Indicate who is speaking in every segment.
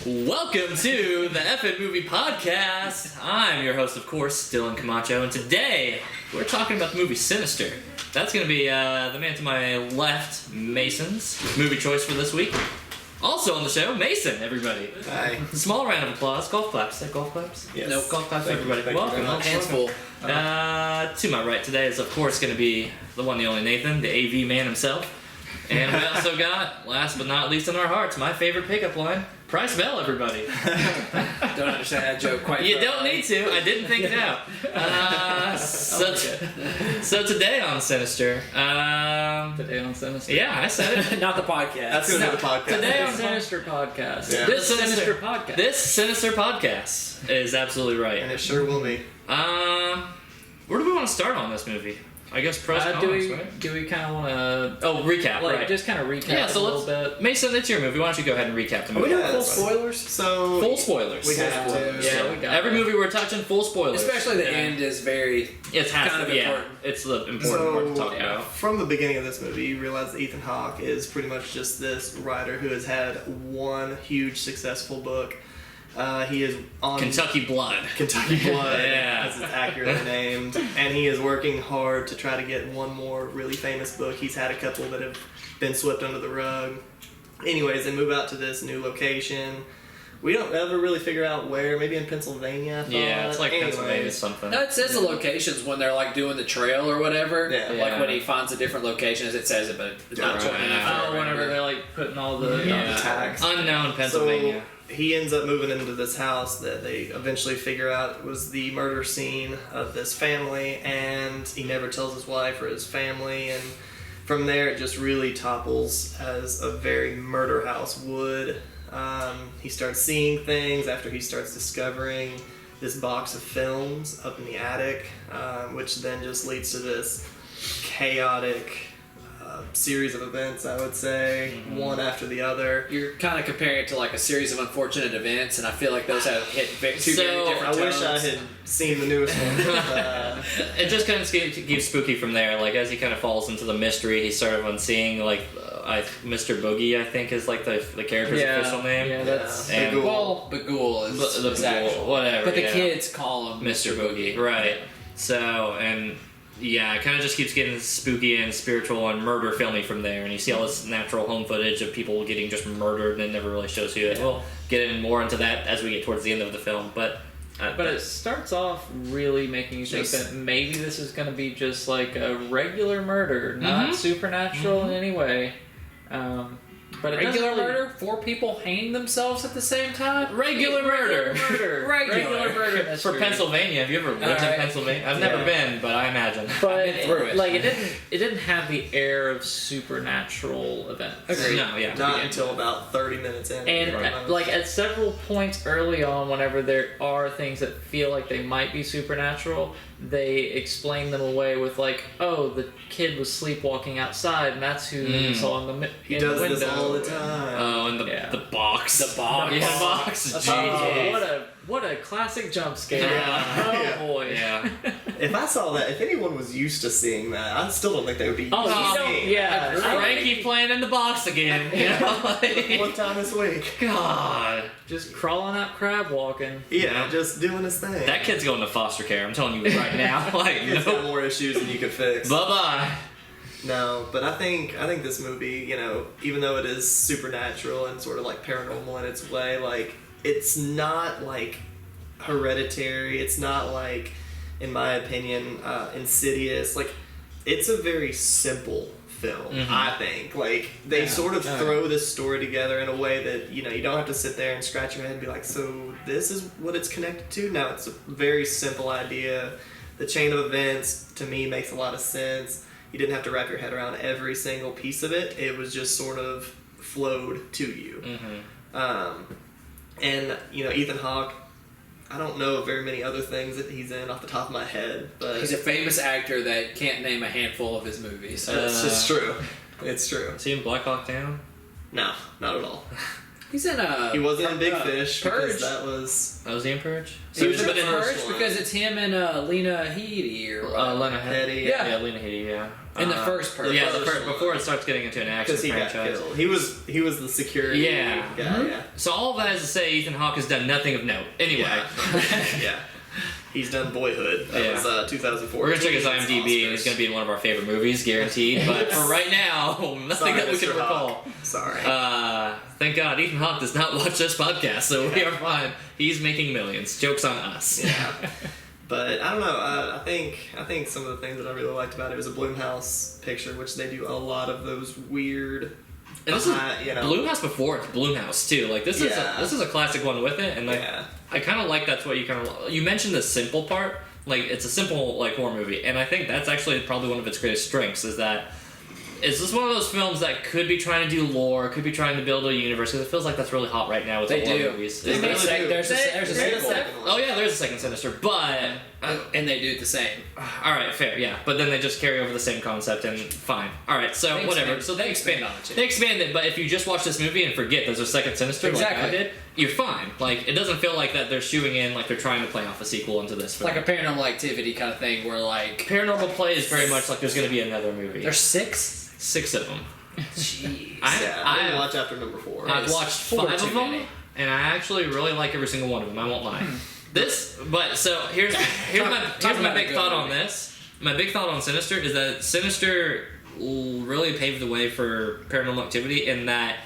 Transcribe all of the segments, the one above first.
Speaker 1: Welcome to the F Movie Podcast. I'm your host, of course, Dylan Camacho, and today we're talking about the movie Sinister. That's going to be the man to my left, Mason's movie choice for this week. Also on the show, Mason, everybody.
Speaker 2: Hi.
Speaker 1: Small round of applause. Golf claps. Is that golf claps?
Speaker 2: Yes.
Speaker 1: Nope, golf claps for everybody. Welcome.
Speaker 2: Hands full.
Speaker 1: To my right today is, of course, going to be the one, the only Nathan, the AV man himself. And we also got, last but not least in our hearts, my favorite pickup line, Price Bell, everybody.
Speaker 2: Don't understand that joke quite.
Speaker 1: You don't need to. I didn't think it out. So today on Sinister.
Speaker 3: Today on Sinister.
Speaker 1: Yeah, I said it.
Speaker 3: Not the podcast.
Speaker 2: That's going to be the podcast.
Speaker 3: Today on Sinister podcast.
Speaker 2: Yeah.
Speaker 3: This Sinister podcast.
Speaker 1: This Sinister podcast is absolutely right.
Speaker 2: And it sure will be.
Speaker 1: Where do we want to start on this movie? I guess pros and cons, right?
Speaker 3: Do we kind of want to...
Speaker 1: Oh, recap,
Speaker 3: like,
Speaker 1: right.
Speaker 3: just kind of recap
Speaker 1: a
Speaker 3: little bit.
Speaker 1: Mason, it's your movie. Why don't you go ahead and recap the
Speaker 2: Are
Speaker 1: movie?
Speaker 2: we doing full spoilers? So
Speaker 1: Full spoilers.
Speaker 2: We have to.
Speaker 1: Yeah,
Speaker 3: we got
Speaker 1: every
Speaker 3: it.
Speaker 1: movie we're touching, full spoilers.
Speaker 4: Especially the end is very
Speaker 1: It's
Speaker 4: kind of important.
Speaker 1: It's the important part to talk about.
Speaker 2: From the beginning of this movie, you realize that Ethan Hawke is pretty much just this writer who has had one huge successful book. He is on
Speaker 1: Kentucky Blood.
Speaker 2: Kentucky Blood,
Speaker 1: Yeah.
Speaker 2: as it's accurately named, and he is working hard to try to get one more really famous book. He's had a couple that have been swept under the rug. Anyways, they move out to this new location. We don't ever really figure out where. Maybe in Pennsylvania, I thought.
Speaker 1: Yeah, it's like
Speaker 2: Anyways.
Speaker 1: Pennsylvania something.
Speaker 4: No, it says the locations when they're like doing the trail or whatever.
Speaker 2: Yeah.
Speaker 4: Like when he finds a different locations, it says it, but it's not
Speaker 1: Right.
Speaker 4: showing enough.
Speaker 3: Oh, whenever they're like putting all the...
Speaker 1: Yeah.
Speaker 2: Tags.
Speaker 1: Unknown Pennsylvania.
Speaker 2: So he ends up moving into this house that they eventually figure out was the murder scene of this family, and he never tells his wife or his family, and from there it just really topples as a very murder house would. He starts seeing things after he starts discovering this box of films up in the attic, which then just leads to this chaotic series of events, I would say, one after the other.
Speaker 4: You're kind of comparing it to like a series of unfortunate events, and I feel like those have hit two
Speaker 1: So,
Speaker 4: very different
Speaker 2: I
Speaker 4: tones.
Speaker 2: wish I had seen the newest one.
Speaker 1: It just kind of keeps spooky from there. Like, as he kind of falls into the mystery, he started on seeing, like, Mr. Boogie, I think, is, like, the character's official name.
Speaker 3: Yeah, that's...
Speaker 1: And-
Speaker 2: Bagul.
Speaker 4: Well, Bagul is
Speaker 1: The
Speaker 4: his
Speaker 1: Bagul,
Speaker 4: actual.
Speaker 1: whatever,
Speaker 4: But the
Speaker 1: yeah.
Speaker 4: kids call him
Speaker 1: Mr. Boogie, right. So, and yeah, it kind of just keeps getting spooky and spiritual and murder filmy from there. And you see all this natural home footage of people getting just murdered, and it never really shows you it. We'll get in more into that as we get towards the end of the film, but
Speaker 3: But it starts off really making you think
Speaker 2: Just-
Speaker 3: that maybe this is going to be just like a regular murder, not supernatural in any way. But it doesn't
Speaker 4: regular
Speaker 3: really-
Speaker 4: murder. 4 people hang themselves at the same time.
Speaker 1: regular murder.
Speaker 3: Regular murder
Speaker 1: For
Speaker 3: mystery.
Speaker 1: Pennsylvania. Have you ever lived in
Speaker 4: Alright.
Speaker 1: Pennsylvania? I've never been, but I imagine.
Speaker 3: But
Speaker 4: been through it.
Speaker 3: like it didn't have the air of supernatural events.
Speaker 1: No, yeah.
Speaker 2: Not until about 30 minutes in.
Speaker 3: And
Speaker 2: Right.
Speaker 3: like at several points early on, whenever there are things that feel like they might be supernatural, they explain them away with like, oh, the kid was sleepwalking outside, and that's who he saw in the
Speaker 2: he
Speaker 3: in
Speaker 2: does
Speaker 3: the
Speaker 2: this
Speaker 3: window.
Speaker 2: all the time.
Speaker 1: Oh, and
Speaker 3: Yeah.
Speaker 1: the box.
Speaker 4: The box.
Speaker 1: Yeah, the box.
Speaker 3: Oh,
Speaker 1: Jeez.
Speaker 3: what a classic jump scare!
Speaker 1: Yeah.
Speaker 3: Oh
Speaker 2: Yeah.
Speaker 3: boy!
Speaker 1: Yeah.
Speaker 2: If I saw that, if anyone was used to seeing that, I still don't think they would be used
Speaker 3: Oh,
Speaker 2: to
Speaker 3: you don't-
Speaker 2: seeing
Speaker 3: yeah.
Speaker 2: that.
Speaker 1: Frankie playing in the box again. You know, like,
Speaker 2: One time this week.
Speaker 1: God.
Speaker 3: Just crawling out, crab walking.
Speaker 2: Yeah, just doing his thing.
Speaker 1: That kid's going to foster care. I'm telling you right now. Like,
Speaker 2: He's got
Speaker 1: nope.
Speaker 2: more issues than you could fix.
Speaker 1: Bye-bye.
Speaker 2: No, but I think this movie, you know, even though it is supernatural and sort of like paranormal in its way, like it's not like Hereditary. It's not like, in my opinion, Insidious. Like, it's a very simple film. I think. Like they sort of throw this story together in a way that you don't have to sit there and scratch your head and be like, so this is what it's connected to. No, it's a very simple idea. The chain of events to me makes a lot of sense. You didn't have to wrap your head around every single piece of it. It was just sort of flowed to you. And, Ethan Hawke, I don't know very many other things that he's in off the top of my head, but
Speaker 4: He's a famous actor that can't name a handful of his movies.
Speaker 2: it's just true. It's true.
Speaker 1: See in Black Hawk Down?
Speaker 2: No, not at all.
Speaker 4: He's in a.
Speaker 2: He wasn't in Big Fish
Speaker 4: Purge.
Speaker 2: because that was.
Speaker 1: Was he in Purge?
Speaker 4: He was in
Speaker 2: But in the
Speaker 4: Purge
Speaker 2: first one.
Speaker 4: because it's him and Lena Headey or
Speaker 1: Lena Headey.
Speaker 2: Headey,
Speaker 1: Yeah, Lena Headey. Yeah.
Speaker 4: in the first Purge.
Speaker 1: Yeah,
Speaker 2: The first
Speaker 1: before it starts getting into an action
Speaker 2: Because he got
Speaker 1: franchise.
Speaker 2: killed. He was the security
Speaker 1: Yeah.
Speaker 2: guy.
Speaker 3: Mhm.
Speaker 2: Yeah.
Speaker 1: So all of that is to say, Ethan Hawke has done nothing of note. Anyway,
Speaker 2: Yeah. He's done Boyhood. That
Speaker 1: Yeah.
Speaker 2: was 2004.
Speaker 1: we're gonna check his IMDb, and he's gonna be in one of our favorite movies, guaranteed. But for right now, nothing that we can recall.
Speaker 2: Sorry.
Speaker 1: Thank God, Ethan Hawke does not watch this podcast, so we are fine. He's making millions. Joke's on us.
Speaker 2: Yeah. But I don't know. I think some of the things that I really liked about it was a Blumhouse picture, which they do a lot of those weird.
Speaker 1: And this is
Speaker 2: you know,
Speaker 1: Blumhouse before it's Blumhouse too. Like this
Speaker 2: Yeah.
Speaker 1: is a classic one with it, and like
Speaker 2: Yeah.
Speaker 1: I kind of like that's what you mentioned the simple part. Like it's a simple like horror movie, and I think that's actually probably one of its greatest strengths is that it's just one of those films that could be trying to do lore, could be trying to build a universe. Because it feels like that's really hot right now with
Speaker 4: They
Speaker 1: the horror
Speaker 4: do.
Speaker 1: movies.
Speaker 2: They
Speaker 1: Is
Speaker 2: really
Speaker 1: that-
Speaker 2: do.
Speaker 4: There's a sequel.
Speaker 1: Oh yeah, there's a second Sinister, but
Speaker 4: And they do it the same.
Speaker 1: all right, fair, yeah. But then they just carry over the same concept and fine. All right, so
Speaker 4: They
Speaker 1: whatever.
Speaker 4: expand-
Speaker 1: So they
Speaker 4: they
Speaker 1: expand
Speaker 4: expand on it, too.
Speaker 1: They expand it, but if you just watch this movie and forget there's a second Sinister like I
Speaker 4: Exactly.
Speaker 1: did, you're fine. Like it doesn't feel like that they're shooing in like they're trying to play off a sequel into this film.
Speaker 4: Like a Paranormal Activity kind of thing where like
Speaker 1: Paranormal Play is very much like there's going to be another movie.
Speaker 4: there's 6.
Speaker 1: 6 of them.
Speaker 4: Jeez.
Speaker 2: I didn't watch after number 4.
Speaker 1: I've
Speaker 4: It's
Speaker 1: watched
Speaker 4: 4
Speaker 1: 5
Speaker 4: too
Speaker 1: of them,
Speaker 4: many.
Speaker 1: and I actually really like every single one of them. I won't lie. Here's my big thought on this. My big thought on Sinister is that Sinister really paved the way for Paranormal Activity in that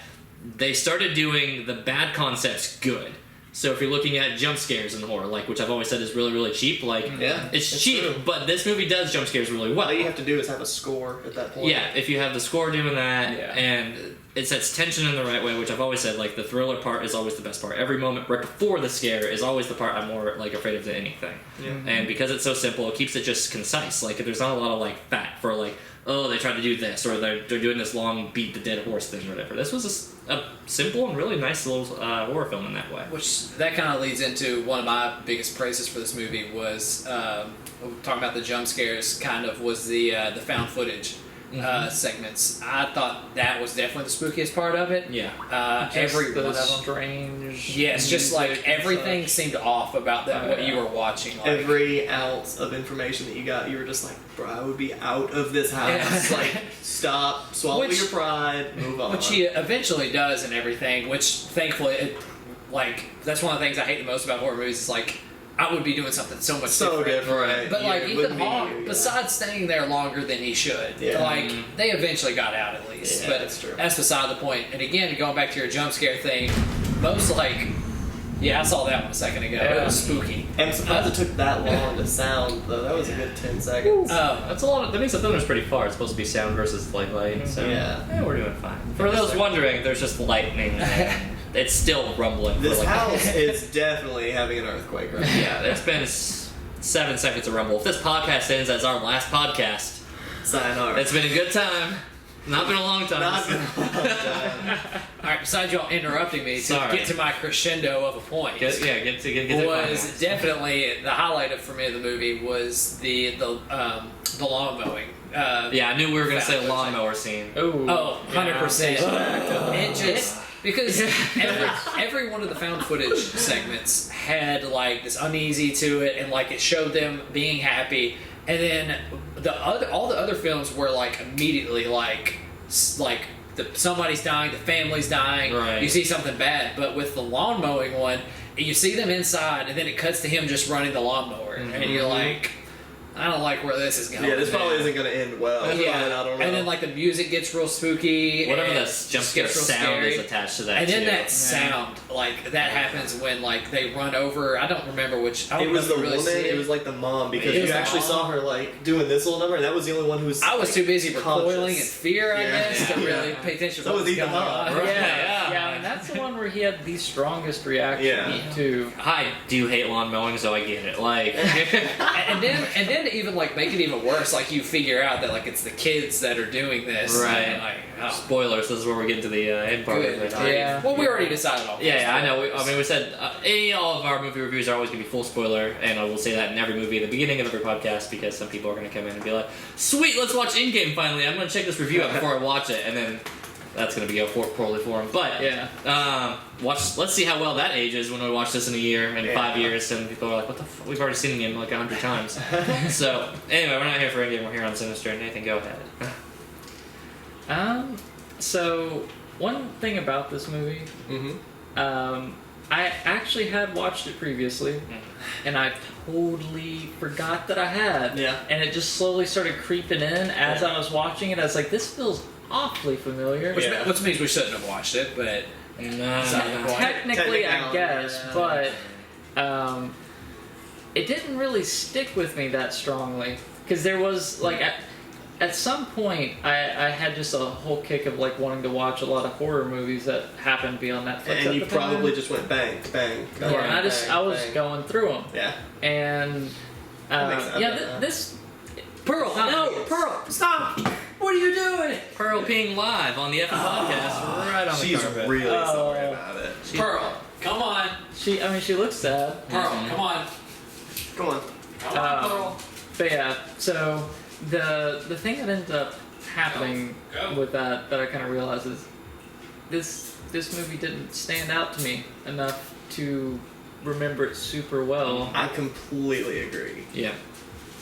Speaker 1: they started doing the bad concepts good. So if you're looking at jump scares in horror, like which I've always said is really really cheap, like
Speaker 2: Yeah,
Speaker 1: it's
Speaker 2: it's
Speaker 1: cheap,
Speaker 2: true.
Speaker 1: but this movie does jump scares really well.
Speaker 2: All you have to do is have a score at that point.
Speaker 1: Yeah, if you have the score doing that,
Speaker 4: Yeah.
Speaker 1: and it sets tension in the right way, which I've always said, like the thriller part is always the best part. Every moment right before the scare is always the part I'm more like afraid of than anything.
Speaker 2: Yeah.
Speaker 1: And because it's so simple, it keeps it just concise. Like there's not a lot of like fat for like, oh, they tried to do this, or they're doing this long beat the dead horse thing, or whatever. This was a simple and really nice little horror film in that way.
Speaker 4: Which that kind of leads into one of my biggest praises for this movie was talking about the jump scares. Kind of was the found footage segments. I thought that was definitely the spookiest part of it.
Speaker 1: Yeah.
Speaker 4: Every
Speaker 3: the
Speaker 4: one of them.
Speaker 3: strange.
Speaker 4: Yes, just like
Speaker 3: music and
Speaker 4: everything
Speaker 3: such.
Speaker 4: seemed off about that.
Speaker 3: Oh,
Speaker 4: What
Speaker 3: yeah.
Speaker 4: you were watching. Like,
Speaker 2: Every ounce of information that you got, you were just like, bro, I would be out of this house.
Speaker 4: Yeah.
Speaker 2: Like, stop, swallow
Speaker 4: Which-
Speaker 2: your pride, move on.
Speaker 4: which he eventually does and everything. Which thankfully, that's one of the things I hate the most about horror movies. Is like I would be doing something so much
Speaker 2: so
Speaker 4: different.
Speaker 2: different.
Speaker 4: But like
Speaker 2: It
Speaker 4: Ethan
Speaker 2: wouldn't be
Speaker 4: Hawke,
Speaker 2: you, yeah.
Speaker 4: besides staying there longer than he should,
Speaker 2: Yeah.
Speaker 4: like they eventually got out at least.
Speaker 2: Yeah,
Speaker 4: but
Speaker 2: that's true.
Speaker 4: that's beside the point. And again, going back to your jump scare thing, most like, yeah, I saw that one a second ago. It
Speaker 3: Yeah.
Speaker 4: was spooky.
Speaker 2: I'm surprised it took that long to sound, though. That was a good 10 seconds.
Speaker 1: That's a lot. That makes the film is pretty far. It's supposed to be sound versus light. So
Speaker 2: Yeah.
Speaker 1: we're doing fine. For those wondering, there's just lightning. And it's still rumbling.
Speaker 2: This
Speaker 1: for like,
Speaker 2: house is definitely having an earthquake right now.
Speaker 1: Yeah, it's been 7 seconds of rumble. If this podcast ends as our last podcast,
Speaker 2: Sayonara.
Speaker 1: it's been a good time. Not been a long time.
Speaker 2: Not been a long time.
Speaker 4: All right, besides y'all interrupting me to
Speaker 1: Sorry.
Speaker 4: get to my crescendo of a point.
Speaker 1: Get to the
Speaker 4: was
Speaker 1: podcast.
Speaker 4: definitely the highlight for me of the movie was the lawn mowing.
Speaker 1: Yeah, I knew we were gonna say
Speaker 4: Found
Speaker 1: lawnmower scene.
Speaker 3: Ooh.
Speaker 4: Oh, 100%. It just because every one of the found footage segments had like this uneasy to it, and like it showed them being happy, and then all the other films were like immediately like somebody's dying, the family's dying,
Speaker 1: Right.
Speaker 4: you see something bad. But with the lawn mowing one, you see them inside, and then it cuts to him just running the lawnmower, and you're like, I don't like where this is going.
Speaker 2: Yeah, this
Speaker 4: man.
Speaker 2: probably isn't going to end well.
Speaker 4: Yeah,
Speaker 2: I don't know.
Speaker 4: and then like the music gets real spooky.
Speaker 1: Whatever
Speaker 4: and
Speaker 1: the jump
Speaker 4: just
Speaker 1: scare
Speaker 4: gets real
Speaker 1: sound
Speaker 4: scary.
Speaker 1: is attached to that.
Speaker 4: And then
Speaker 1: too.
Speaker 4: that sound, like that happens when like they run over. I don't remember which. I don't
Speaker 2: it was the
Speaker 4: remember really
Speaker 2: woman,
Speaker 4: seeing
Speaker 2: it was like the mom, because
Speaker 4: It was
Speaker 2: you
Speaker 4: the
Speaker 2: actually
Speaker 4: mom.
Speaker 2: saw her like doing this little number, and that was the only one who was.
Speaker 4: I was
Speaker 2: like,
Speaker 4: too busy recoiling in
Speaker 2: conscious.
Speaker 4: fear, I
Speaker 2: Yeah.
Speaker 4: guess, to
Speaker 2: Yeah.
Speaker 4: really pay attention to
Speaker 2: So
Speaker 4: what
Speaker 2: was
Speaker 4: was
Speaker 2: Ethan
Speaker 4: going
Speaker 2: Hawke,
Speaker 4: on.
Speaker 2: right?
Speaker 3: Yeah, and that's the one where he had the strongest reaction
Speaker 2: Yeah.
Speaker 3: to.
Speaker 1: I do hate lawn mowing, so I get it. Like,
Speaker 4: and then to even like make it even worse, like you figure out that like it's the kids that are doing this.
Speaker 1: Right.
Speaker 4: And, like, oh,
Speaker 1: spoilers. This is where we're getting to the end part
Speaker 4: good.
Speaker 1: of it.
Speaker 3: Yeah.
Speaker 4: Well, we already decided on.
Speaker 1: Yeah, I know. We said all of our movie reviews are always going to be full spoiler, and I will say that in every movie at the beginning of every podcast because some people are going to come in and be like, "Sweet, let's watch Endgame finally. I'm going to check this review out before I watch it," and then that's going to go poorly for him. But
Speaker 3: Yeah.
Speaker 1: let's see how well that ages when we watch this in a year and 5 years, and people are like, "What the fuck? We've already seen him like 100 times." So anyway, we're not here for Endgame. We're here on Sinister. And Nathan, go ahead.
Speaker 3: So one thing about this movie, I actually had watched it previously, and I totally forgot that I had.
Speaker 2: Yeah.
Speaker 3: And it just slowly started creeping in as I was watching it. I was like, this feels awfully familiar.
Speaker 4: Which means we shouldn't have watched it, but
Speaker 3: Technically, I guess,
Speaker 2: yeah.
Speaker 3: but it didn't really stick with me that strongly. Because there was, like, at some point, I had just a whole kick of, like, wanting to watch a lot of horror movies that happened to be on Netflix.
Speaker 2: And you probably just went bang, bang, bang.
Speaker 3: Yeah, and I was
Speaker 2: bang.
Speaker 3: going through them.
Speaker 2: Yeah.
Speaker 3: And, this...
Speaker 4: Pearl, no, Pearl, stop! What are you doing?
Speaker 1: Pearl peeing live on the effing podcast, right on the
Speaker 2: She's
Speaker 1: carpet.
Speaker 2: really sorry about it.
Speaker 4: Pearl, come on.
Speaker 3: She looks sad.
Speaker 4: Pearl, come on.
Speaker 2: Come on.
Speaker 4: Come on, Pearl.
Speaker 3: But yeah, so the thing that ended up happening with that I kind of realized is this movie didn't stand out to me enough to remember it super well.
Speaker 2: I completely agree.
Speaker 1: Yeah.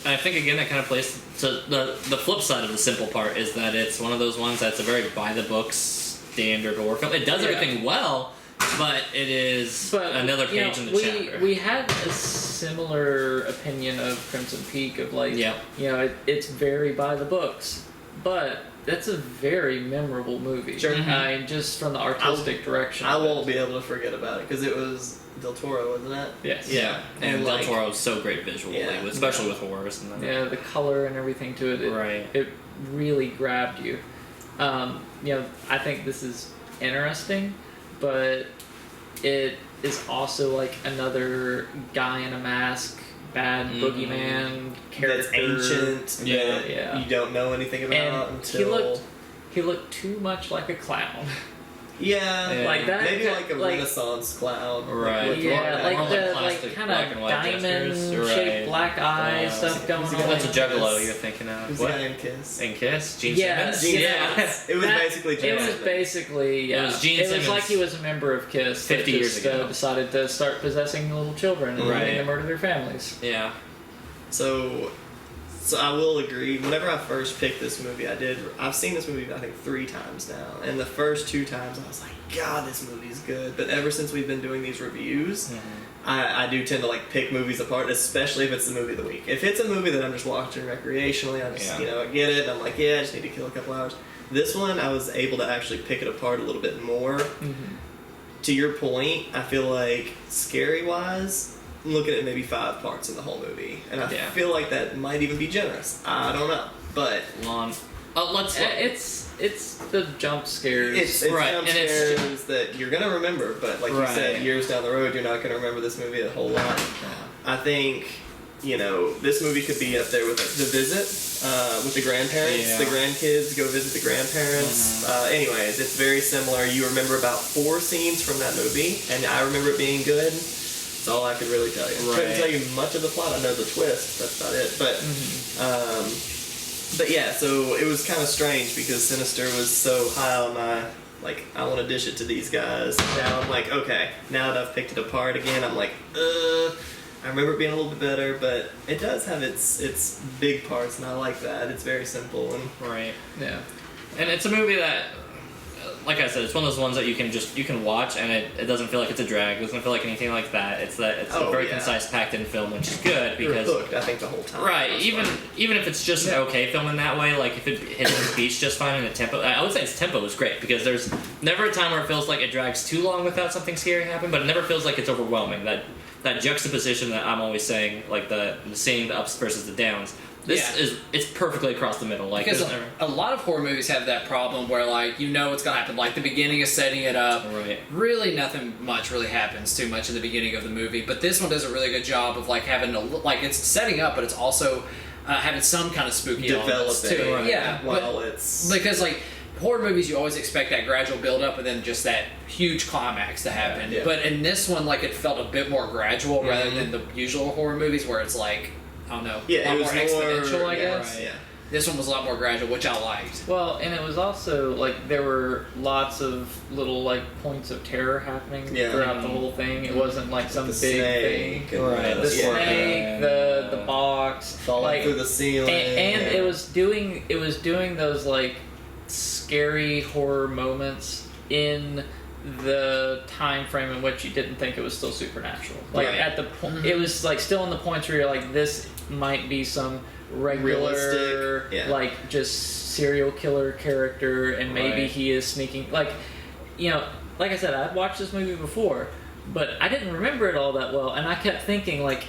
Speaker 1: And I think again that kind of plays to the flip side of the simple part is that it's one of those ones that's a very by the books standard horror film. It does everything well, but it is another page in the chapter.
Speaker 3: We had a similar opinion of Crimson Peak of like, it's very by the books, but that's a very memorable movie.
Speaker 2: Sure.
Speaker 3: I mean, just from the artistic direction.
Speaker 2: I won't be able to forget about it because it was Del Toro, wasn't it?
Speaker 3: Yes.
Speaker 1: Yeah, and Del
Speaker 2: like,
Speaker 1: Toro's so great visually, especially with horrors. And
Speaker 3: yeah, the color and everything to it. It really grabbed you. I think this is interesting, but it is also like another guy in a mask, bad boogeyman character.
Speaker 2: That's ancient. That you don't know anything about
Speaker 3: and
Speaker 2: until
Speaker 3: he looked too much like a clown.
Speaker 2: Yeah,
Speaker 3: like that.
Speaker 2: Maybe like a Renaissance clown.
Speaker 1: Right.
Speaker 2: With
Speaker 3: like the
Speaker 1: plastic
Speaker 3: kind
Speaker 1: black
Speaker 3: of
Speaker 1: and white
Speaker 3: diamond
Speaker 1: gestures.
Speaker 3: shaped black eye stuff going on.
Speaker 1: That's a Juggalo you're thinking of.
Speaker 2: Who's
Speaker 1: What?
Speaker 2: the guy in Kiss?
Speaker 1: In Kiss? Gene
Speaker 3: Yeah,
Speaker 1: Simmons?
Speaker 3: Gene
Speaker 1: Yeah.
Speaker 2: It was basically Gene
Speaker 3: It was
Speaker 2: Simmons.
Speaker 3: basically
Speaker 1: It was Gene
Speaker 3: It was
Speaker 1: Simmons.
Speaker 3: like he was a member of Kiss
Speaker 1: 50
Speaker 3: that
Speaker 1: years
Speaker 3: just,
Speaker 1: ago.
Speaker 3: decided to start possessing little children and wanting to murder their families.
Speaker 1: Yeah.
Speaker 2: So I will agree. Whenever I first picked this movie, I've seen this movie I think 3 times now, and the first 2 times I was like, God, this movie's good. But ever since we've been doing these reviews, I do tend to like pick movies apart, especially if it's the movie of the week. If it's a movie that I'm just watching recreationally, I just I get it. I'm like, I just need to kill a couple hours. This one, I was able to actually pick it apart a little bit more. To your point, I feel like scary wise, I'm looking at maybe 5 parts in the whole movie, and I feel like that might even be generous. I don't know, but
Speaker 3: It's the jump scares.
Speaker 2: it's jump scares that you're gonna remember, but like you said, years down the road, you're not gonna remember this movie a whole lot. I think this movie could be up there with The Visit, with the grandparents. The grandkids go visit the grandparents. Anyways, it's very similar. You remember about 4 scenes from that movie, and I remember it being good. That's all I could really tell you. Couldn't tell you much of the plot. I know the twist. That's about it. But yeah, so it was kind of strange because Sinister was so high on my I want to dish it to these guys. Now I'm like, okay, now that I've picked it apart again, I'm like, I remember it being a little bit better, but it does have its big parts, and I like that. It's very simple and
Speaker 1: and it's a movie that, like I said, it's one of those ones that you can watch and it doesn't feel like it's a drag. It doesn't feel like anything like that. It's a very concise, packed in film, which is good because
Speaker 2: you're hooked, I think, the whole time.
Speaker 1: Right, even if it's just an okay film in that way, like if it hits its beats just fine and the tempo, I would say its tempo is great because there's never a time where it feels like it drags too long without something scary happening, but it never feels like it's overwhelming. That juxtaposition that I'm always saying, like the seeing the ups versus the downs. It's perfectly across the middle. Like
Speaker 4: because a lot of horror movies have that problem where what's gonna happen. Like the beginning is setting it up.
Speaker 1: Right.
Speaker 4: Really, nothing much really happens too much in the beginning of the movie. But this one does a really good job of having it's setting up, but it's also having some kind of spooky elements too.
Speaker 2: Right.
Speaker 4: Yeah.
Speaker 2: It's
Speaker 4: because horror movies, you always expect that gradual build up and then just that huge climax to happen.
Speaker 2: Yeah.
Speaker 4: But in this one, it felt a bit more gradual rather than the usual horror movies where it's I don't know, a lot more exponential, I guess.
Speaker 2: Right. Yeah.
Speaker 4: This one was a lot more gradual, which I liked.
Speaker 3: Well, and it was also like there were lots of little like points of terror happening throughout the whole thing. It wasn't like some
Speaker 2: The
Speaker 3: big thing.
Speaker 1: Right.
Speaker 3: The snake, the box,
Speaker 2: falling through the ceiling,
Speaker 3: and it was doing those like scary horror moments in the time frame in which you didn't think it was still supernatural. Like at the point, it was like still in the points where you're like, this might be some regular, like just serial killer character, and maybe he is sneaking. Like, you know, like I said, I'd watched this movie before, but I didn't remember it all that well, and I kept thinking like,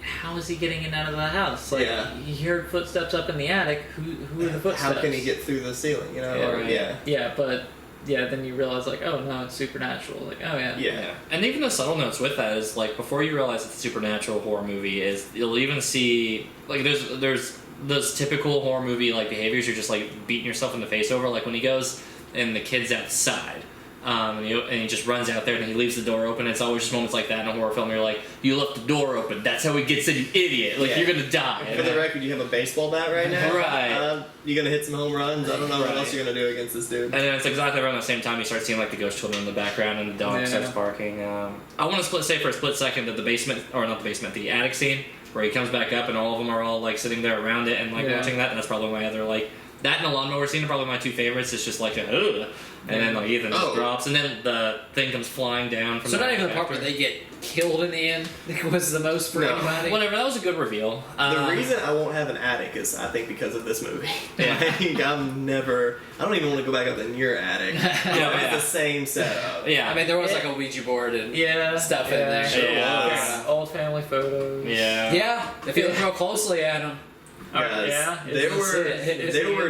Speaker 3: how is he getting in and out of the house? Like, he heard footsteps up in the attic. Who are the footsteps?
Speaker 2: How can he get through the ceiling? You know?
Speaker 3: But then you realize like, oh no, it's supernatural. Like, oh
Speaker 1: yeah. And even the subtle notes with that is like, before you realize it's a supernatural horror movie, is you'll even see like there's those typical horror movie like behaviors you're just like beating yourself in the face over, like when he goes and the kid's outside. And he just runs out there and he leaves the door open. It's always just moments like that in a horror film where you're like, you left the door open. That's how he gets in, you idiot. Like, you're going to die.
Speaker 2: For the record, you have a baseball bat right now.
Speaker 1: Right.
Speaker 2: You're going to hit some home runs. I don't know what else you're going to do against this dude.
Speaker 1: And then it's exactly around the same time you start seeing like the ghost children in the background and the dog starts barking. I want to say for a split second that the attic scene where he comes back up and all of them are all like sitting there around it and like watching that. And that's probably my other like, that and the lawnmower scene are probably my two favorites. It's just like ugh. And then like Ethan just drops, and then the thing comes flying down from.
Speaker 4: So not even the part where they get killed in the end was the most for anybody.
Speaker 1: Whatever, that was a good reveal.
Speaker 2: The reason I won't have an attic is I think because of this movie. I don't even want to go back up in your attic. It's the same setup.
Speaker 1: Yeah,
Speaker 4: I mean there was like a Ouija board and stuff in there.
Speaker 3: Sure old family photos.
Speaker 4: Yeah. If you look real closely at them.
Speaker 2: There were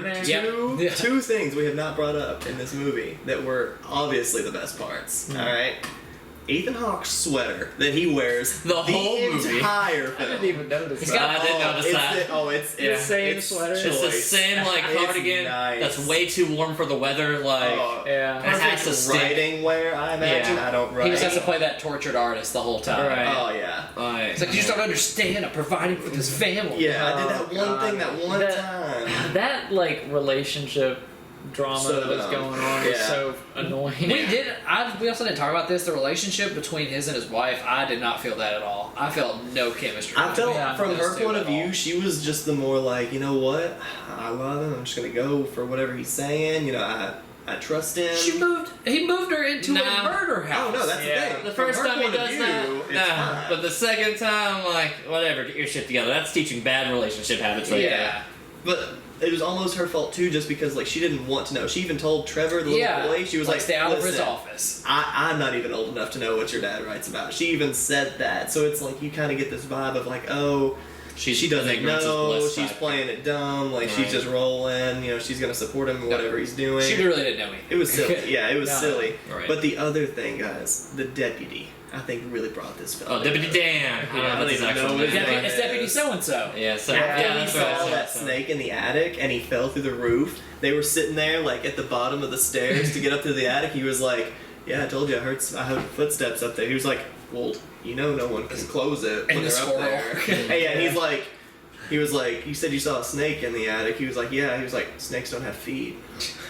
Speaker 2: two things we have not brought up in this movie that were obviously the best parts. All right, Ethan Hawke's sweater that he wears
Speaker 1: the whole movie.
Speaker 2: Entire film.
Speaker 3: I didn't even notice.
Speaker 1: I didn't notice that.
Speaker 2: It's
Speaker 3: the same sweater.
Speaker 1: It's the same like cardigan that's way too warm for the weather. Like it has to stick.
Speaker 2: Writing wear, I imagine. I don't write.
Speaker 4: He just has to play that tortured artist the whole time.
Speaker 1: Right.
Speaker 2: Oh yeah.
Speaker 4: It's like you just don't understand. I'm providing for this family.
Speaker 2: Yeah, I did that one thing that one time.
Speaker 3: That like relationship drama that was going on is so annoying.
Speaker 4: We also didn't talk about this. The relationship between his and his wife, I did not feel that at all. I felt no chemistry.
Speaker 2: I felt from her point of view, she was just the more like, you know what, I love him. I'm just gonna go for whatever he's saying. You know, I trust him.
Speaker 4: He moved her into a murder house.
Speaker 2: Oh no, that's the thing.
Speaker 1: The first time he does that, but the second time, like whatever, get your shit together. That's teaching bad relationship habits right there.
Speaker 2: But it was almost her fault too, just because like she didn't want to know. She even told Trevor, the little boy, she was like,
Speaker 4: stay out of his office.
Speaker 2: I'm not even old enough to know what your dad writes about. She even said that. So it's like you kind of get this vibe of like, oh, she doesn't know, she's playing it dumb, like she's just rolling, you know, she's gonna support him in whatever he's doing.
Speaker 4: She really didn't know anything.
Speaker 2: It was silly. Yeah, it was silly.
Speaker 1: Right.
Speaker 2: But the other thing, guys, the deputy, I think really brought this film.
Speaker 1: Oh, Deputy Dan.
Speaker 2: I don't even know his name.
Speaker 4: It's Deputy So-and-so.
Speaker 1: Yeah, so
Speaker 2: After he saw that snake in the attic and he fell through the roof, they were sitting there like at the bottom of the stairs to get up to the attic. He was like, yeah, I told you I heard footsteps up there. He was like, well, you know no one can close it when they're up there. Hey, and he was like, you said you saw a snake in the attic. He was like, yeah. He was like, snakes don't have feet.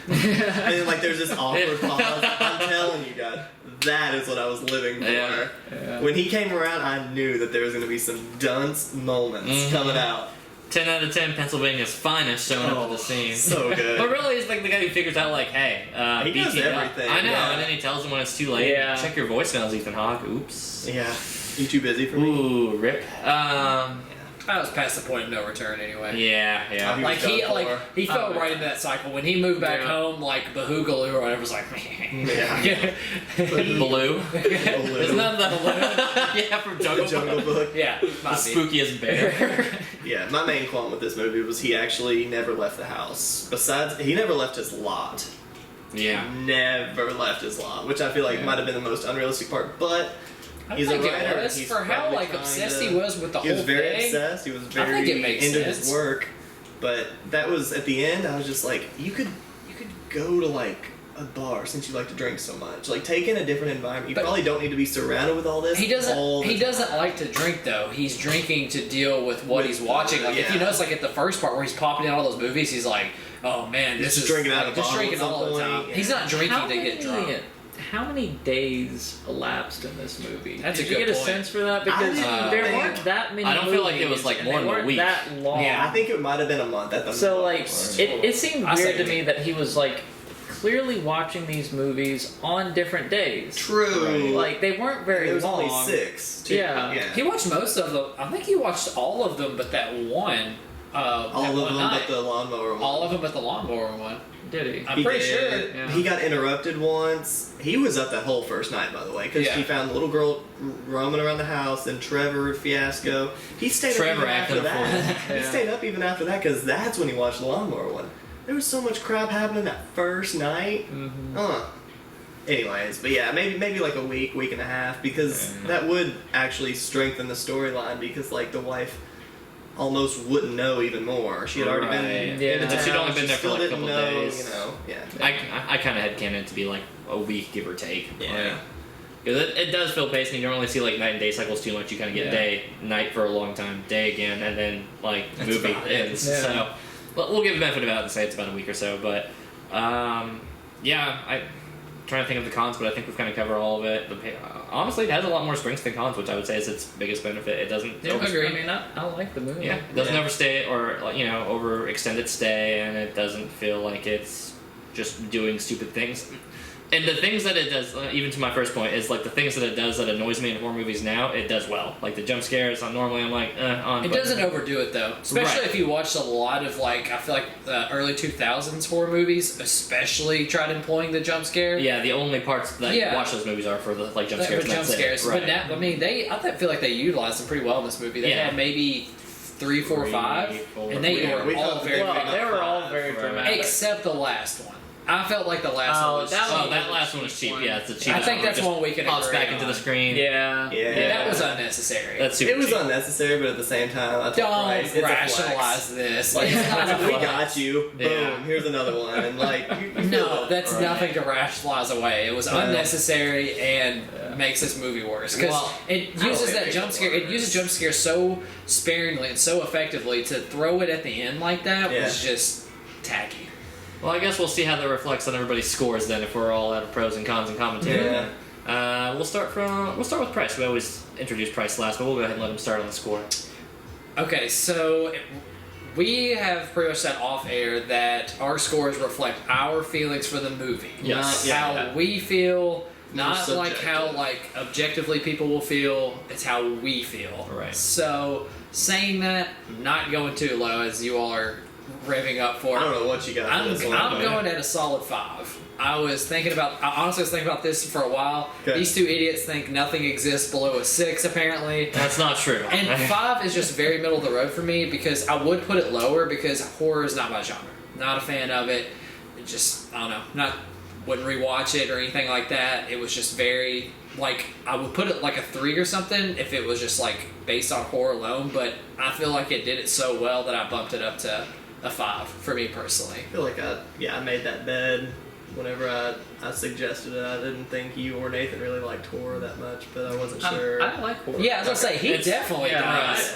Speaker 2: And then like there's this awkward pause. I'm telling you guys, that is what I was living for.
Speaker 1: Yeah.
Speaker 2: When he came around, I knew that there was going to be some dunce moments coming out.
Speaker 1: 10 out of 10 Pennsylvania's finest showing up at the scene.
Speaker 2: So good.
Speaker 1: But really, it's like the guy who figures out, like, hey,
Speaker 2: he does everything.
Speaker 1: I know, and then he tells him when it's too late.
Speaker 3: Yeah.
Speaker 1: Check your voicemails, Ethan Hawke. Oops.
Speaker 2: Yeah. You too busy for me?
Speaker 1: Ooh, rip.
Speaker 4: I was past the point of no return anyway.
Speaker 1: Yeah.
Speaker 4: He fell right into that cycle when he moved back home. Like Bahoogaloo or whatever was like,
Speaker 1: Baloo. Isn't that the Baloo? Yeah, from Jungle
Speaker 2: Book.
Speaker 4: Yeah,
Speaker 1: the spookiest bear.
Speaker 2: Yeah, my main qualm with this movie was he actually never left the house. Besides, he never left his lot.
Speaker 1: Yeah.
Speaker 2: Never left his lot, which I feel like might have been the most unrealistic part, but. He's a writer.
Speaker 4: He's for how obsessed he was with the whole thing.
Speaker 2: He was very obsessed. He was very into his work. But that was at the end. I was just like, you could go to like a bar since you like to drink so much? Like, take in a different environment. You probably don't need to be surrounded with all this.
Speaker 4: He doesn't.
Speaker 2: all the
Speaker 4: He
Speaker 2: time.
Speaker 4: doesn't like to drink though. He's drinking to deal with what he's watching. Like if you
Speaker 2: Yeah.
Speaker 4: notice, like at the first part where he's popping in all those movies, he's like, "Oh man, this
Speaker 2: Just
Speaker 4: is
Speaker 2: drinking out of a
Speaker 4: just
Speaker 2: bottle
Speaker 4: drinking
Speaker 2: at
Speaker 4: all
Speaker 2: some
Speaker 4: the time."
Speaker 2: point, yeah.
Speaker 4: He's not drinking to get drunk.
Speaker 3: How many days elapsed in this movie?
Speaker 4: That's
Speaker 3: Did
Speaker 4: a
Speaker 3: you
Speaker 4: good
Speaker 3: get a
Speaker 4: point.
Speaker 3: sense for that? Because there
Speaker 2: think-
Speaker 3: weren't that many.
Speaker 1: I don't feel like it
Speaker 3: movies,
Speaker 1: was, like,
Speaker 3: and
Speaker 1: more
Speaker 3: they
Speaker 1: than a
Speaker 3: weren't
Speaker 1: week.
Speaker 3: that long.
Speaker 4: Yeah.
Speaker 2: I think it might have been a month at the
Speaker 3: So like,
Speaker 2: most.
Speaker 3: it seemed
Speaker 4: I'll
Speaker 3: weird
Speaker 4: say
Speaker 3: to me that he was like clearly watching these movies on different days.
Speaker 2: True.
Speaker 3: Like they weren't very
Speaker 2: It was
Speaker 3: long.
Speaker 2: only 6. Too.
Speaker 3: Yeah.
Speaker 2: yeah.
Speaker 4: He watched most of them. I think he watched all of them, but that one.
Speaker 2: All
Speaker 4: that
Speaker 2: of
Speaker 4: one
Speaker 2: them
Speaker 4: night.
Speaker 2: but the lawnmower one.
Speaker 4: All of them, but the lawnmower one.
Speaker 3: Did he?
Speaker 4: I'm
Speaker 2: He
Speaker 4: pretty
Speaker 2: did.
Speaker 4: sure.
Speaker 3: Yeah.
Speaker 2: He got interrupted once. He was up that whole first night, by the way, because
Speaker 4: Yeah.
Speaker 2: he found the little girl roaming around the house, and Trevor fiasco. He stayed
Speaker 1: Trevor
Speaker 2: up even after
Speaker 1: acting a
Speaker 2: that.
Speaker 3: fool.
Speaker 2: He
Speaker 3: Yeah.
Speaker 2: stayed up even after that because that's when he watched the lawnmower one. There was so much crap happening that first night. Anyways, but yeah, maybe like a week and a half, because that would actually strengthen the storyline, because like the wife almost wouldn't know even more. She had already been
Speaker 1: Right.
Speaker 2: in
Speaker 3: Yeah.
Speaker 2: the
Speaker 3: She'd
Speaker 2: town,
Speaker 1: only been
Speaker 2: she
Speaker 1: there for,
Speaker 2: still
Speaker 1: like, a
Speaker 2: didn't
Speaker 1: couple
Speaker 2: know,
Speaker 1: days.
Speaker 2: you know, yeah.
Speaker 1: I kind of had canon to be like a week, give or take.
Speaker 2: Yeah.
Speaker 1: Because it does feel paced, and you don't really see like night and day cycles too much. You kind of get
Speaker 3: Yeah.
Speaker 1: day, night for a long time, day again, and then like
Speaker 2: That's
Speaker 1: movie
Speaker 2: about it.
Speaker 1: ends.
Speaker 3: Yeah.
Speaker 1: So, but we'll give the benefit of the doubt and say it's about a week or so. But yeah, I'm trying to think of the cons, but I think we've kind of covered all of it. Honestly, it has a lot more strengths than cons, which I would say is its biggest benefit. It doesn't.
Speaker 3: Yeah,
Speaker 4: Agree.
Speaker 3: I mean, I like the movie.
Speaker 1: Yeah, it doesn't
Speaker 2: Yeah.
Speaker 1: overstay or like, over extended stay, and it doesn't feel like it's just doing stupid things. And the things that it does, even to my first point, is like the things that it does that annoys me in horror movies now, it does well. Like the jump scares, normally I'm like, on.
Speaker 4: It
Speaker 1: but-
Speaker 4: doesn't overdo it though, especially
Speaker 1: Right.
Speaker 4: if you watched a lot of like I feel like early 2000s horror movies, especially tried employing the jump scare.
Speaker 1: Yeah, the only parts that
Speaker 4: Yeah.
Speaker 1: you watch those movies are for the like jump
Speaker 4: For
Speaker 1: scares.
Speaker 4: jump
Speaker 1: that's it.
Speaker 4: scares.
Speaker 1: Right.
Speaker 4: But now, I mean, I feel like they utilized them pretty well in this movie. They
Speaker 1: Yeah.
Speaker 4: had maybe 3, 4, 5,
Speaker 1: 3, 4,
Speaker 4: and they
Speaker 2: yeah,
Speaker 4: were
Speaker 2: we
Speaker 4: all
Speaker 2: thought
Speaker 4: very
Speaker 3: Well,
Speaker 4: big.
Speaker 3: they were all very
Speaker 1: Right.
Speaker 3: dramatic.
Speaker 4: Except the last one. I felt like the last
Speaker 3: Oh,
Speaker 4: one was.
Speaker 3: that
Speaker 1: Oh,
Speaker 3: one
Speaker 1: that
Speaker 3: was
Speaker 1: last
Speaker 3: a
Speaker 1: one was
Speaker 3: cheap
Speaker 1: cheap.
Speaker 3: one.
Speaker 1: Yeah, it's the cheapest.
Speaker 4: I think that's
Speaker 1: Just
Speaker 4: one we can
Speaker 1: pops
Speaker 4: agree
Speaker 1: back into
Speaker 4: on.
Speaker 1: the screen.
Speaker 3: Yeah.
Speaker 2: Yeah.
Speaker 4: That was unnecessary.
Speaker 1: That's super
Speaker 2: It was
Speaker 1: cheap.
Speaker 2: unnecessary, but at the same time, I took
Speaker 4: Don't
Speaker 2: Bryce, it's a flex.
Speaker 4: rationalize this.
Speaker 2: Like,
Speaker 4: It's not a
Speaker 2: we
Speaker 4: flex.
Speaker 2: got you. Boom.
Speaker 1: Yeah.
Speaker 2: Here's another one, and like you feel
Speaker 4: No,
Speaker 2: it.
Speaker 4: that's
Speaker 1: Right.
Speaker 4: nothing to rationalize away. It was
Speaker 2: Yeah.
Speaker 4: unnecessary and makes this movie worse because
Speaker 1: Well,
Speaker 4: it
Speaker 2: don't
Speaker 4: uses
Speaker 2: think
Speaker 4: that
Speaker 2: it
Speaker 4: jump
Speaker 2: makes
Speaker 4: scare.
Speaker 2: it
Speaker 4: It uses jump scare so sparingly and so effectively to throw it at the end like that
Speaker 2: Yeah.
Speaker 4: was just tacky.
Speaker 1: Well, I guess we'll see how that reflects on everybody's scores then, if we're all out of pros and cons and commentary.
Speaker 2: Yeah.
Speaker 1: We'll start with Price. We always introduce Price last, but we'll go ahead and let him start on the score.
Speaker 4: Okay, so we have pretty much said off air that our scores reflect our feelings for the movie,
Speaker 1: Yes.
Speaker 4: not how
Speaker 1: Yeah.
Speaker 4: we feel.
Speaker 2: More
Speaker 4: Not like how
Speaker 2: subjective.
Speaker 4: like objectively people will feel. It's how we feel.
Speaker 1: Right.
Speaker 4: So saying that, I'm not going too low as you all are revving up for.
Speaker 2: I don't know what you got. for
Speaker 4: I'm
Speaker 2: this one, but-
Speaker 4: going at a solid 5. I honestly was thinking about this for a while.
Speaker 2: Okay.
Speaker 4: These two idiots think nothing exists below a 6 apparently.
Speaker 1: That's not true.
Speaker 4: And 5 is just very middle of the road for me because I would put it lower because horror is not my genre. Not a fan of it. It just, I don't know, wouldn't rewatch it or anything like that. It was just very, like, I would put it like a 3 or something if it was just like based on horror alone, but I feel like it did it so well that I bumped it up to a 5 for me personally.
Speaker 2: I feel like I made that bed whenever I suggested it. I didn't think you or Nathan really liked horror that much, but I wasn't sure.
Speaker 3: I like horror.
Speaker 4: Yeah, I was gonna say, he
Speaker 1: It's-
Speaker 4: definitely does.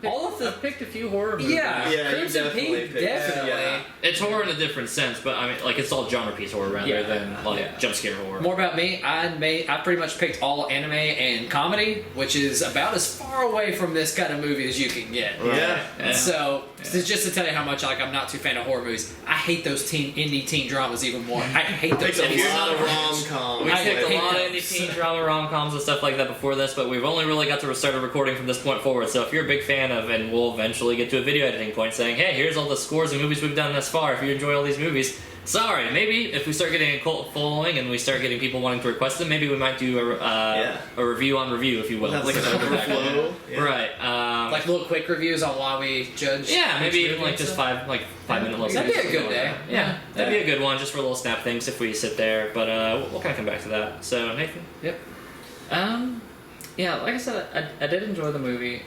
Speaker 3: I've picked a few horror movies.
Speaker 4: Yeah,
Speaker 2: Yeah, you
Speaker 4: Crimson
Speaker 2: definitely
Speaker 4: Peak,
Speaker 2: picked-
Speaker 4: definitely.
Speaker 2: yeah.
Speaker 1: It's horror in a different sense, but I mean, like it's all genre piece horror rather
Speaker 4: Yeah.
Speaker 1: than like
Speaker 4: Yeah.
Speaker 1: jump scare horror.
Speaker 4: More about me, I pretty much picked all anime and comedy, which is about as far away from this kind of movie as you can get.
Speaker 2: Yeah.
Speaker 1: Yeah.
Speaker 4: So, just to tell you how much like I'm not too fan of horror movies, I hate those indie teen dramas even more. I hate those.
Speaker 2: If you're
Speaker 4: movies.
Speaker 2: not a rom-com,
Speaker 1: We
Speaker 4: I
Speaker 1: picked a
Speaker 4: hate
Speaker 1: lot of
Speaker 4: those.
Speaker 1: indie teen drama, rom-coms, and stuff like that before this, but we've only really got to start recording from this point forward. So if you're a big fan of, and we'll eventually get to a video editing point saying, hey, here's all the scores of movies we've done thus far. If you enjoy all these movies, sorry, maybe if we start getting a cult following and we start getting people wanting to request them, maybe we might do a review on review, if you will.
Speaker 2: we'll have like an overflow. Yeah.
Speaker 1: Right.
Speaker 4: Like little quick reviews on why we judge.
Speaker 1: Yeah, maybe
Speaker 4: each
Speaker 1: even
Speaker 4: movie
Speaker 1: like
Speaker 4: and
Speaker 1: just
Speaker 4: stuff.
Speaker 1: 5 minute little
Speaker 4: That'd be a
Speaker 1: videos,
Speaker 4: good
Speaker 1: something
Speaker 4: day.
Speaker 1: like that. Yeah, that'd be a good one just for little snap things if we sit there. But we'll kind of come back to that. So Nathan.
Speaker 4: Yep.
Speaker 3: Yeah, like I said, I did enjoy the movie.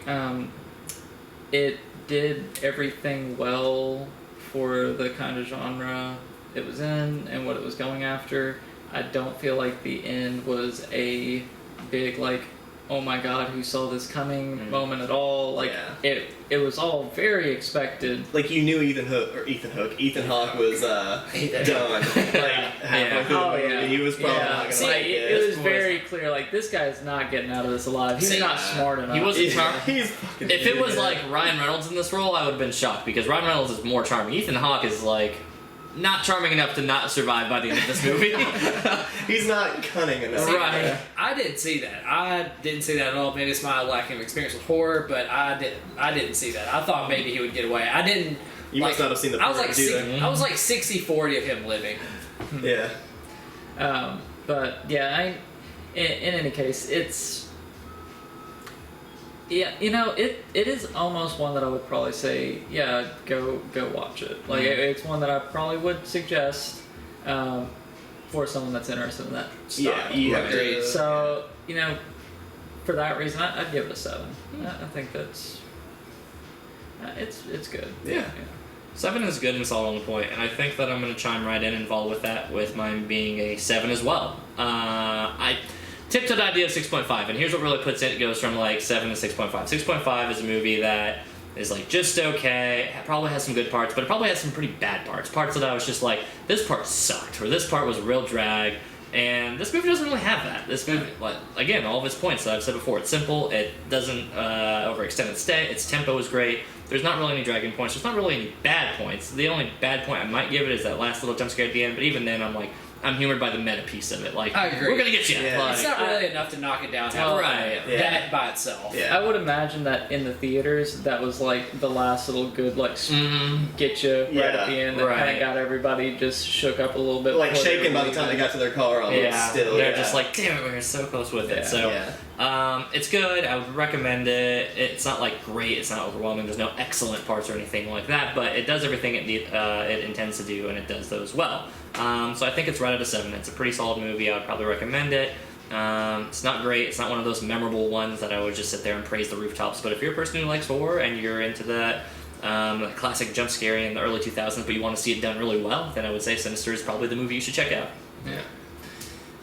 Speaker 3: It did everything well for the kind of genre it was in and what it was going after. I don't feel like the end was a big like, oh my god, who saw this coming moment at all. Like it was all very expected.
Speaker 2: Like you knew Ethan Hawke was done. Like halfway through the movie, he was probably not gonna make it.
Speaker 3: It was very clear. Like this guy's not getting out of this alive. He's not smart enough.
Speaker 1: He wasn't charming.
Speaker 2: He's fucking.
Speaker 1: If it was like Ryan Reynolds in this role, I would have been shocked because Ryan Reynolds is more charming. Ethan Hawke is like not charming enough to not survive by the end of this movie.
Speaker 2: He's not cunning enough.
Speaker 1: Right.
Speaker 4: I didn't see that. I didn't see that at all. Maybe it's my lack of experience with horror, but I didn't see that. I thought maybe he would get away. I didn't.
Speaker 2: You must not have seen the.
Speaker 4: I was like I was like 60-40 of him living.
Speaker 2: Yeah.
Speaker 3: But yeah, in any case, it's. Yeah, it is almost one that I would probably say, yeah, go watch it. Like, it's one that I probably would suggest for someone that's interested in that style.
Speaker 2: Yeah,
Speaker 4: agreed.
Speaker 3: So, for that reason, I'd give it a 7. I think that's... It's good.
Speaker 2: Yeah.
Speaker 1: 7 is good and solid on the point, and I think that I'm going to chime right in and follow with that, with mine being a 7 as well. I tipped to the idea of 6.5, and here's what really puts it. It goes from like 7 to 6.5. 6.5 is a movie that is like just okay. It probably has some good parts, but it probably has some pretty bad parts. Parts that I was just like, this part sucked, or this part was a real drag. And this movie doesn't really have that. This movie, like, again, all of its points that I've said before. It's simple. It doesn't overextend its stay. Its tempo is great. There's not really any dragging points. There's not really any bad points. The only bad point I might give it is that last little jump scare at the end. But even then, I'm humored by the meta piece of it. Like,
Speaker 4: I agree.
Speaker 1: We're gonna get you.
Speaker 2: Yeah.
Speaker 1: Like,
Speaker 4: It's not really enough to knock it down.
Speaker 1: Right.
Speaker 4: That by itself.
Speaker 2: Yeah.
Speaker 3: I would imagine that in the theaters, that was like the last little good, like, get you right at the end that kind of got everybody just shook up a little bit.
Speaker 2: Like shaken by the time they got to their car. Still,
Speaker 1: they're just like, damn it, we were so close with it. So, it's good. I would recommend it. It's not like great. It's not overwhelming. There's no excellent parts or anything like that, but it does everything it intends to do, and it does those well. So I think it's right at a 7. It's a pretty solid movie. I would probably recommend it. It's not great. It's not one of those memorable ones that I would just sit there and praise the rooftops. But if you're a person who likes horror and you're into that classic jump scare in the early 2000s, but you want to see it done really well, then I would say Sinister is probably the movie you should check out.
Speaker 2: Yeah.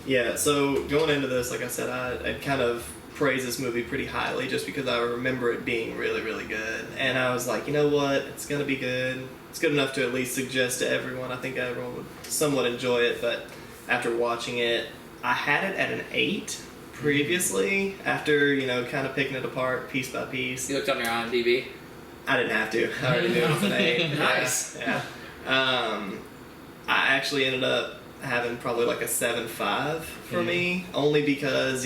Speaker 2: Yeah, so going into this, like I said, I'd kind of praise this movie pretty highly just because I remember it being really, really good. And I was like, you know what? It's going to be good. It's good enough to at least suggest to everyone. I think everyone would somewhat enjoy it, but after watching it, I had it at an 8 previously, after, kind of picking it apart piece by piece.
Speaker 4: You looked on your IMDb?
Speaker 2: I didn't have to. I already knew it was an 8.
Speaker 4: Nice.
Speaker 2: Yeah. I actually ended up having probably like a 7.5 for me, only because,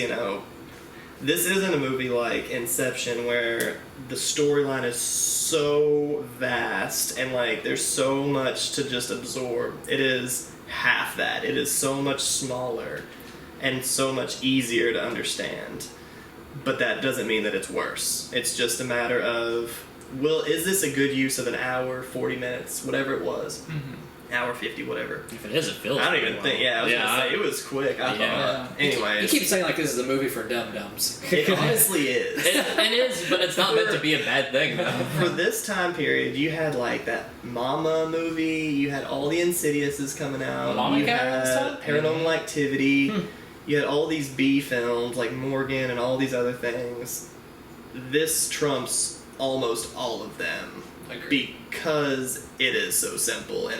Speaker 2: this isn't a movie like Inception where the storyline is so vast and like there's so much to just absorb. It is half that. It is so much smaller and so much easier to understand. But that doesn't mean that it's worse. It's just a matter of, is this a good use of an hour, 40 minutes, whatever it was? Hour 50, whatever.
Speaker 1: If it is, it feels.
Speaker 2: I don't even think. Yeah, I was gonna say it was quick. I thought. Anyways,
Speaker 4: You keep saying like this is a movie for dum-dums.
Speaker 2: it honestly is.
Speaker 1: It is, but it's not meant to be a bad thing, though.
Speaker 2: For this time period, you had like that Mama movie. You had all the Insidiouses coming out.
Speaker 4: Mama
Speaker 2: you
Speaker 4: came out
Speaker 2: had
Speaker 4: this time?
Speaker 2: Paranormal Activity. You had all these B films like Morgan and all these other things. This trumps almost all of them.
Speaker 4: Agreed.
Speaker 2: Because it is so simple and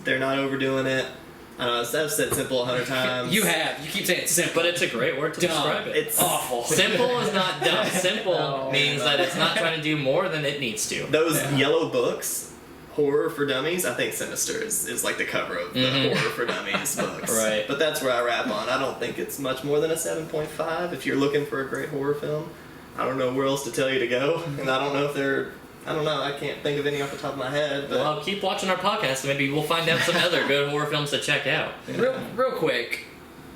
Speaker 2: they're not overdoing it. I know, I've said simple 100 times.
Speaker 4: You keep saying it's simple.
Speaker 1: But it's a great word to describe it.
Speaker 2: It's
Speaker 4: awful.
Speaker 1: Simple is not dumb. Simple means that it's not trying to do more than it needs to.
Speaker 2: Those yellow books, Horror for Dummies, I think Sinister is like the cover of the Horror for Dummies books.
Speaker 1: Right.
Speaker 2: But that's where I wrap on. I don't think it's much more than a 7.5 if you're looking for a great horror film. I don't know where else to tell you to go, and I don't know if I don't know. I can't think of any off the top of my head. But
Speaker 1: Well, keep watching our podcast, and maybe we'll find out some other good horror films to check out.
Speaker 4: Real quick,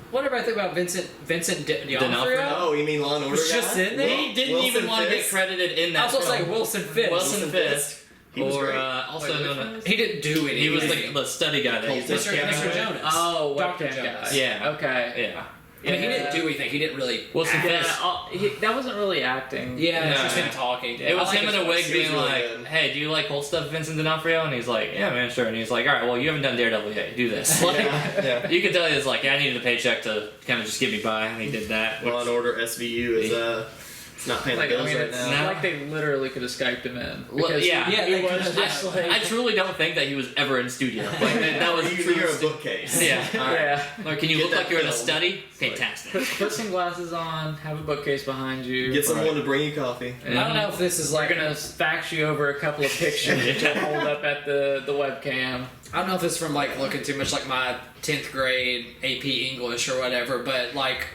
Speaker 4: what did everybody think about Vincent D'Onofrio?
Speaker 2: Oh, you mean Law and Order?
Speaker 4: Was just
Speaker 2: guy?
Speaker 4: in there?
Speaker 1: He didn't
Speaker 2: Wilson
Speaker 1: even want to get
Speaker 2: Fisk?
Speaker 1: credited in that.
Speaker 4: I was supposed to
Speaker 1: film.
Speaker 4: say Wilson Fisk.
Speaker 1: Wilson Fisk.
Speaker 2: He was
Speaker 1: or
Speaker 2: great.
Speaker 1: also known as
Speaker 4: He didn't do anything.
Speaker 1: he was the study guy that
Speaker 2: Mr.
Speaker 4: Mr. Jonas.
Speaker 3: Oh,
Speaker 4: Dr.
Speaker 3: webcam
Speaker 4: Jonas.
Speaker 3: guy.
Speaker 1: Yeah.
Speaker 3: Okay.
Speaker 1: Yeah.
Speaker 4: I mean, he didn't do anything. He didn't really.
Speaker 1: Wilson
Speaker 3: Yeah,
Speaker 1: Fisk.
Speaker 3: that wasn't really acting.
Speaker 4: Yeah, it's
Speaker 1: No.
Speaker 4: just him talking.
Speaker 1: It was
Speaker 4: I like
Speaker 1: him in
Speaker 4: his
Speaker 1: a wig
Speaker 4: voice.
Speaker 1: being
Speaker 2: really
Speaker 1: like,
Speaker 2: good.
Speaker 1: "Hey, do you like cold stuff, Vincent D'Onofrio?" And he's like, "Yeah, man, sure." And he's like, "All right, well, you haven't done Daredevil yet. Do this." Like,
Speaker 2: Yeah.
Speaker 1: you could tell he was like, "Yeah, I needed a paycheck to kind of just get me by," and he did that.
Speaker 2: Law and Order SVU is it's not paying
Speaker 3: Like,
Speaker 2: the
Speaker 3: I
Speaker 2: bills
Speaker 3: mean,
Speaker 2: right
Speaker 3: it's
Speaker 2: now.
Speaker 1: No.
Speaker 3: like they literally could have Skyped him in.
Speaker 1: Well,
Speaker 3: Because
Speaker 1: yeah.
Speaker 3: he
Speaker 4: Yeah, they
Speaker 3: was
Speaker 4: could've
Speaker 3: just
Speaker 4: done
Speaker 3: like,
Speaker 1: I truly don't think that he was ever in studio. Like that was
Speaker 2: You're
Speaker 1: true.
Speaker 2: a bookcase.
Speaker 1: Yeah. All right.
Speaker 3: yeah.
Speaker 1: Or can you
Speaker 2: Get
Speaker 1: look
Speaker 2: that
Speaker 1: like you're in a
Speaker 2: film.
Speaker 1: study? Fantastic.
Speaker 3: Put some glasses on, have a bookcase behind you.
Speaker 2: Get someone to bring you coffee.
Speaker 3: and
Speaker 4: I don't know if this is
Speaker 3: We're
Speaker 4: like.
Speaker 3: gonna fax you over a couple of pictures to hold up at the webcam.
Speaker 4: I don't know if it's from like looking too much like my 10th grade AP English or whatever, but like,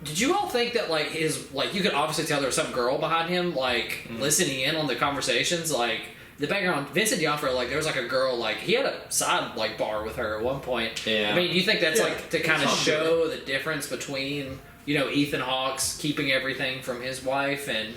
Speaker 4: did you all think that like his like you could obviously tell there was some girl behind him like listening in on the conversations, like the background Vincent D'Onofrio, like there was like a girl like he had a side like bar with her at one point.
Speaker 1: Yeah.
Speaker 4: I mean, do you think that's
Speaker 2: Yeah.
Speaker 4: like to kind of
Speaker 2: Sounds
Speaker 4: show the difference between Ethan Hawke's keeping everything from his wife and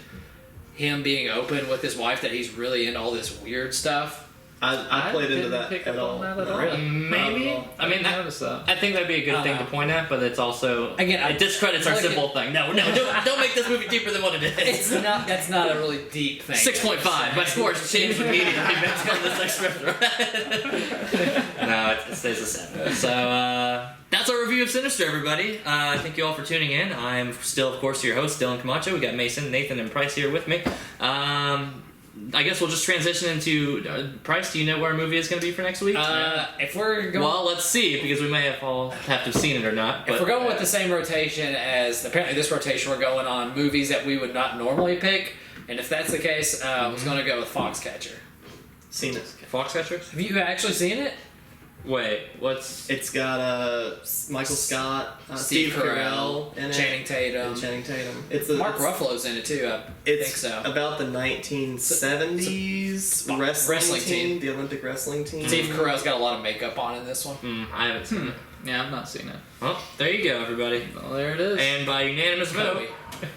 Speaker 4: him being open with his wife that he's really into all this weird stuff?
Speaker 2: I played into
Speaker 3: didn't
Speaker 2: that
Speaker 3: pick
Speaker 2: at
Speaker 3: up
Speaker 2: all.
Speaker 3: on that at
Speaker 2: No.
Speaker 3: all.
Speaker 4: Really?
Speaker 1: Maybe.
Speaker 3: Not at all.
Speaker 1: I mean,
Speaker 3: didn't notice that.
Speaker 1: I think that'd be a good thing to point at, but it's also
Speaker 4: Again,
Speaker 1: it discredits our
Speaker 4: like
Speaker 1: simple thing. No, don't make this movie deeper than what it is.
Speaker 4: It's not. That's not a really deep thing.
Speaker 1: 6.5. My scores changed immediately based on this expression. No, it stays the 7. So that's our review of Sinister, everybody. Thank you all for tuning in. I'm still, of course, your host, Dylan Camacho. We got Mason, Nathan, and Price here with me. I guess we'll just transition into Price. Do you know where our movie is going to be for next week?
Speaker 4: If we're going,
Speaker 1: Well, let's see, because we may all have to have seen it or not. But
Speaker 4: if we're going with the same rotation as apparently this rotation, we're going on movies that we would not normally pick. And if that's the case, I was going to go with Foxcatcher.
Speaker 2: Seen it.
Speaker 1: Foxcatcher?
Speaker 4: Have you actually seen it?
Speaker 1: Wait, what's...
Speaker 2: It's got Michael Scott,
Speaker 4: Steve
Speaker 2: Steve
Speaker 4: Carell,
Speaker 2: in it,
Speaker 4: Channing Tatum.
Speaker 2: and Channing Tatum.
Speaker 4: Mark Ruffalo's in it too. I
Speaker 2: It's
Speaker 4: think so.
Speaker 2: about the 1970s wrestling team, the Olympic wrestling team.
Speaker 4: Steve Carell's got a lot of makeup on in this one.
Speaker 1: I haven't seen it.
Speaker 3: Yeah, I've not seen it.
Speaker 1: Well, there you go, everybody.
Speaker 3: Well, there it is.
Speaker 1: And by unanimous vote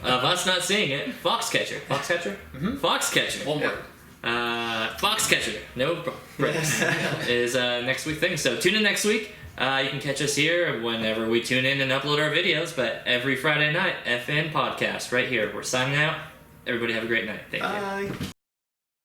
Speaker 1: of us not seeing it, Foxcatcher. Foxcatcher?
Speaker 4: Mhm.
Speaker 1: Foxcatcher.
Speaker 4: One word.
Speaker 1: Foxcatcher. No breaks. is next week thing. So tune in next week. You can catch us here whenever we tune in and upload our videos, but every Friday night, FN Podcast right here. We're signing out. Everybody have a great night. Thank you.
Speaker 2: Bye.